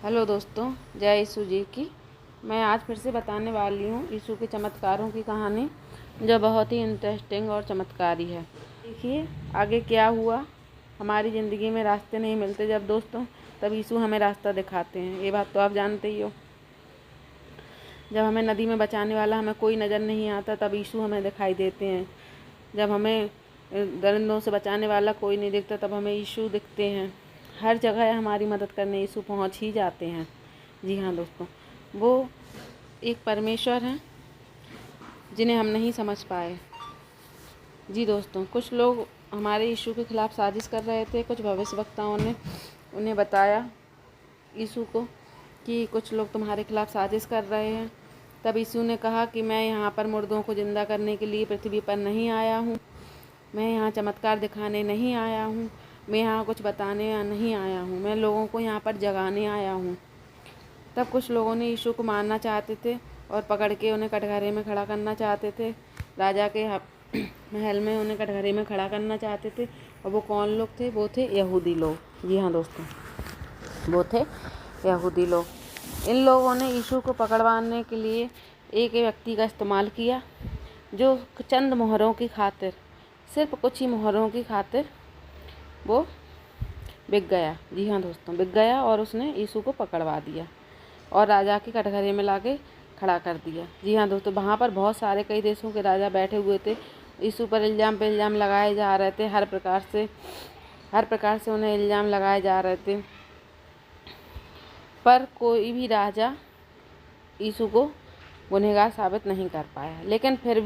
Hello दोस्तों, जय यीशु जी की। मैं आज फिर से बताने वाली हूँ यीशु के चमत्कारों की कहानी, जो बहुत ही इंटरेस्टिंग और चमत्कारी है। देखिए आगे क्या हुआ। हमारी ज़िंदगी में रास्ते नहीं मिलते जब दोस्तों, तब यीशु हमें रास्ता दिखाते हैं। ये बात तो आप जानते ही हो। जब हमें नदी में बचाने वाला हमें कोई नज़र नहीं आता, तब यीशु हमें दिखाई देते हैं। जब हमें दरिंदों से बचाने वाला कोई नहीं दिखता, तब हमें यीशु दिखते हैं। हर जगह हमारी मदद करने यीशु पहुंच ही जाते हैं। जी हाँ दोस्तों, वो एक परमेश्वर हैं जिन्हें हम नहीं समझ पाए। जी दोस्तों, कुछ लोग हमारे यीशु के खिलाफ़ साजिश कर रहे थे। कुछ भविष्यवक्ताओं ने उन्हें बताया यीशु को कि कुछ लोग तुम्हारे खिलाफ़ साजिश कर रहे हैं। तब यीशु ने कहा कि मैं यहाँ पर मुर्दों को ज़िंदा करने के लिए पृथ्वी पर नहीं आया हूँ। मैं यहाँ चमत्कार दिखाने नहीं आया हूँ। मैं यहाँ कुछ बताने नहीं आया हूँ। मैं लोगों को यहाँ पर जगाने आया हूँ। तब कुछ लोगों ने यीशु को मारना चाहते थे और पकड़ के उन्हें कटघरे में खड़ा करना चाहते थे। राजा के महल में उन्हें कटघरे में खड़ा करना चाहते थे। और वो कौन लोग थे? वो थे यहूदी लोग। जी हाँ दोस्तों, वो थे यहूदी लोग। इन लोगों ने यीशु को पकड़वाने के लिए एक व्यक्ति का इस्तेमाल किया, जो चंद मोहरों की खातिर, सिर्फ कुछ ही मोहरों की खातिर वो बिक गया। जी हाँ दोस्तों, बिक गया और उसने यीशु को पकड़वा दिया और राजा के कटघरे में लाके खड़ा कर दिया। जी हाँ दोस्तों, वहाँ पर बहुत सारे कई देशों के राजा बैठे हुए थे। यीशु पर इल्ज़ाम पे इल्ज़ाम लगाए जा रहे थे। हर प्रकार से उन्हें इल्ज़ाम लगाए जा रहे थे, पर कोई भी राजा यीशु को गुनहगार साबित नहीं कर पाया। लेकिन फिर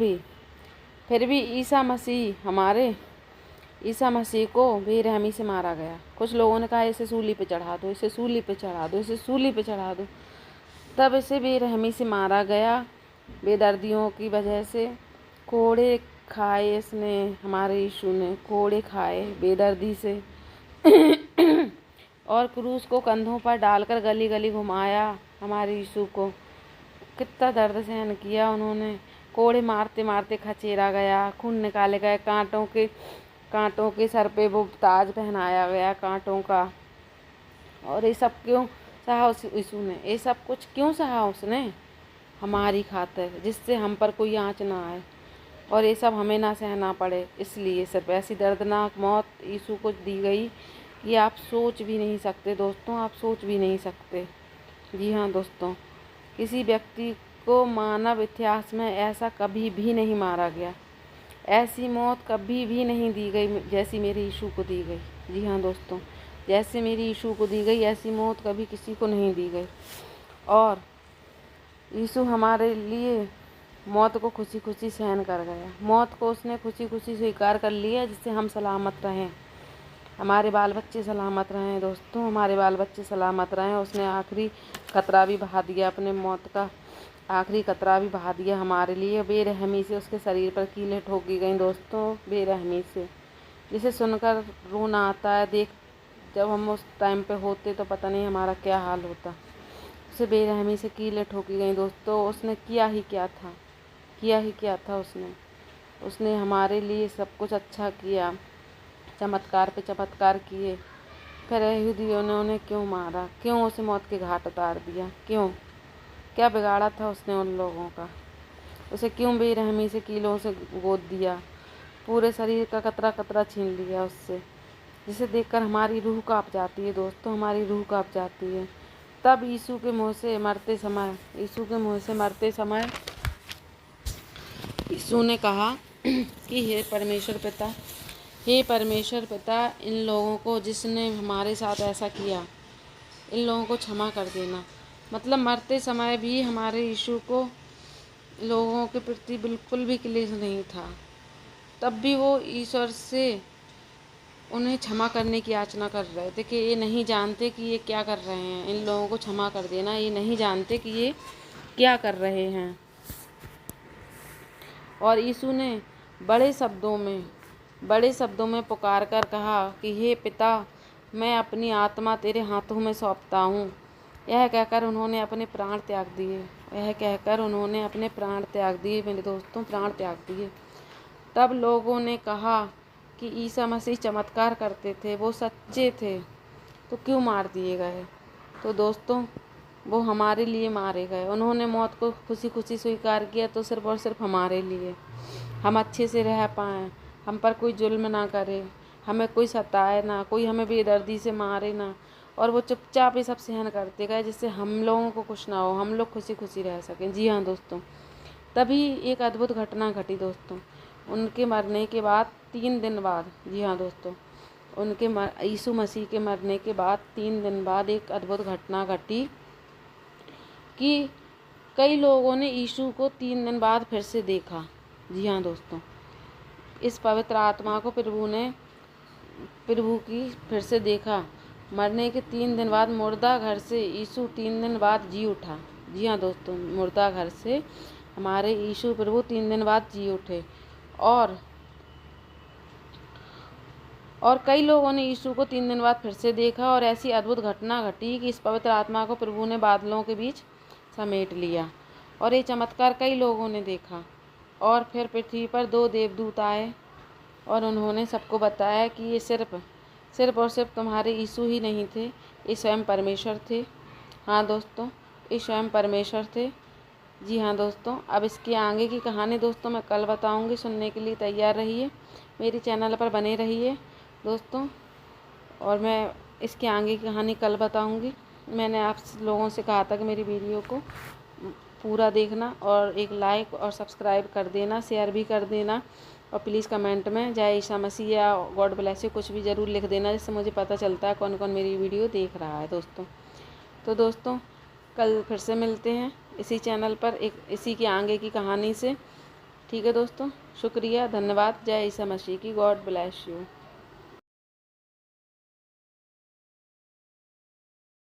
भी ईसा मसीह को बेरहमी से मारा गया। कुछ लोगों ने कहा इसे सूली पे चढ़ा दो, इसे सूली पे चढ़ा दो, इसे सूली पे चढ़ा दो। तब इसे बेरहमी से मारा गया। बेदर्दियों की वजह से कोड़े खाए इसने, हमारे यीशु ने कोड़े खाए बेदर्दी से और क्रूस को कंधों पर डालकर गली गली घुमाया। हमारे यीशु को कितना दर्द सहन किया उन्होंने। कोड़े मारते मारते खचेरा गया, खून निकाले गए, कांटों के सर पे वो ताज पहनाया गया कांटों का। और ये सब क्यों सहा यीशु ने? ये सब कुछ क्यों सहा उसने? हमारी खातिर, जिससे हम पर कोई आँच ना आए और ये सब हमें ना सहना पड़े। इसलिए सिर्फ ऐसी दर्दनाक मौत यीशु को दी गई कि आप सोच भी नहीं सकते दोस्तों, आप सोच भी नहीं सकते। जी हाँ दोस्तों, किसी व्यक्ति को मानव इतिहास में ऐसा कभी भी नहीं मारा गया। ऐसी मौत कभी भी नहीं दी गई जैसी मेरे यीशु को दी गई। जी हाँ दोस्तों, जैसे मेरे यीशु को दी गई ऐसी मौत कभी किसी को नहीं दी गई। और यीशु हमारे लिए मौत को खुशी खुशी सहन कर गया। मौत को उसने खुशी खुशी स्वीकार कर लिया, जिससे हम सलामत रहें, हमारे बाल बच्चे सलामत रहें। दोस्तों, हमारे बाल बच्चे सलामत रहें। उसने आखिरी कतरा भी बहा दिया, अपने मौत का आखिरी कतरा भी बहा दिया हमारे लिए। बेरहमी से उसके शरीर पर कीलें ठोकी गईं दोस्तों, बेरहमी से, जिसे सुनकर रोना आता है। जब हम उस टाइम पे होते तो पता नहीं हमारा क्या हाल होता। उसे बेरहमी से कीलें ठोकी गईं दोस्तों। उसने किया ही क्या था उसने हमारे लिए सब कुछ अच्छा किया, चमत्कार पे चमत्कार किए। फिर यहूदियों ने उन्हें क्यों मारा? क्यों उसे मौत के घाट उतार दिया? क्यों? क्या बिगाड़ा था उसने उन लोगों का? उसे क्यों बेरहमी से कीलों से गोद दिया? पूरे शरीर का कतरा कतरा छीन लिया उससे, जिसे देखकर हमारी रूह काँप जाती है दोस्तों, हमारी रूह काँप जाती है। तब यीशु के मुँह से मरते समय यीशु ने कहा कि हे परमेश्वर पिता, इन लोगों को, जिसने हमारे साथ ऐसा किया, इन लोगों को क्षमा कर देना। मतलब मरते समय भी हमारे यीशु को लोगों के प्रति बिल्कुल भी क्लेश नहीं था। तब भी वो ईश्वर से उन्हें क्षमा करने की याचना कर रहे थे कि ये नहीं जानते कि ये क्या कर रहे हैं। इन लोगों को क्षमा कर देना, ये नहीं जानते कि ये क्या कर रहे हैं। और यीशु ने बड़े शब्दों में पुकार कर कहा कि हे पिता, मैं अपनी आत्मा तेरे हाथों में सौंपता हूँ। यह कहकर उन्होंने अपने प्राण त्याग दिए। मेरे दोस्तों, प्राण त्याग दिए। तब लोगों ने कहा कि ईसा मसीह चमत्कार करते थे, वो सच्चे थे, तो क्यों मार दिए गए? तो दोस्तों वो हमारे लिए मारे गए। उन्होंने मौत को खुशी खुशी स्वीकार किया तो सिर्फ़ और सिर्फ हमारे लिए, हम अच्छे से रह पाएँ, हम पर कोई जुल्म ना करे, हमें कोई सताए ना, कोई हमें बेदर्दी से मारे ना। और वो चुपचाप ये सब सहन करते गए जिससे हम लोगों को कुछ ना हो, हम लोग खुशी खुशी रह सकें। जी हाँ दोस्तों, तभी एक अद्भुत घटना घटी दोस्तों। उनके मरने के बाद 3 दिन बाद, जी हाँ दोस्तों, यीशु मसीह के मरने के बाद 3 दिन बाद एक अद्भुत घटना घटी कि कई लोगों ने यीशु को 3 दिन बाद फिर से देखा। जी हाँ दोस्तों, इस पवित्र आत्मा को प्रभु की फिर से देखा। मरने के 3 दिन बाद मुर्दा घर से यीशु 3 दिन बाद जी उठा। जी हाँ दोस्तों, मुर्दा घर से हमारे यीशु प्रभु 3 दिन बाद जी उठे। और कई लोगों ने यीशु को 3 दिन बाद फिर से देखा और ऐसी अद्भुत घटना घटी कि इस पवित्र आत्मा को प्रभु ने बादलों के बीच समेट लिया। और ये चमत्कार कई लोगों ने देखा। और फिर पृथ्वी पर 2 देवदूत आए और उन्होंने सबको बताया कि ये सिर्फ और सिर्फ तुम्हारे यीशु ही नहीं थे, ये स्वयं परमेश्वर थे। हाँ दोस्तों, ये स्वयं परमेश्वर थे। जी हाँ दोस्तों, अब इसकी आगे की कहानी दोस्तों मैं कल बताऊंगी। सुनने के लिए तैयार रहिए, मेरी चैनल पर बने रहिए दोस्तों। और मैं इसकी आगे की कहानी कल बताऊंगी। मैंने आप लोगों से कहा था कि मेरी वीडियो को पूरा देखना और एक लाइक और सब्सक्राइब कर देना, शेयर भी कर देना। और प्लीज़ कमेंट में जय ईसा मसीह या गॉड ब्लेस यू कुछ भी ज़रूर लिख देना, जिससे मुझे पता चलता है कौन कौन मेरी वीडियो देख रहा है दोस्तों। तो दोस्तों कल फिर से मिलते हैं इसी चैनल पर एक इसी की आगे की कहानी से। ठीक है दोस्तों, शुक्रिया, धन्यवाद। जय ईसा मसीह की, गॉड ब्लेस यू।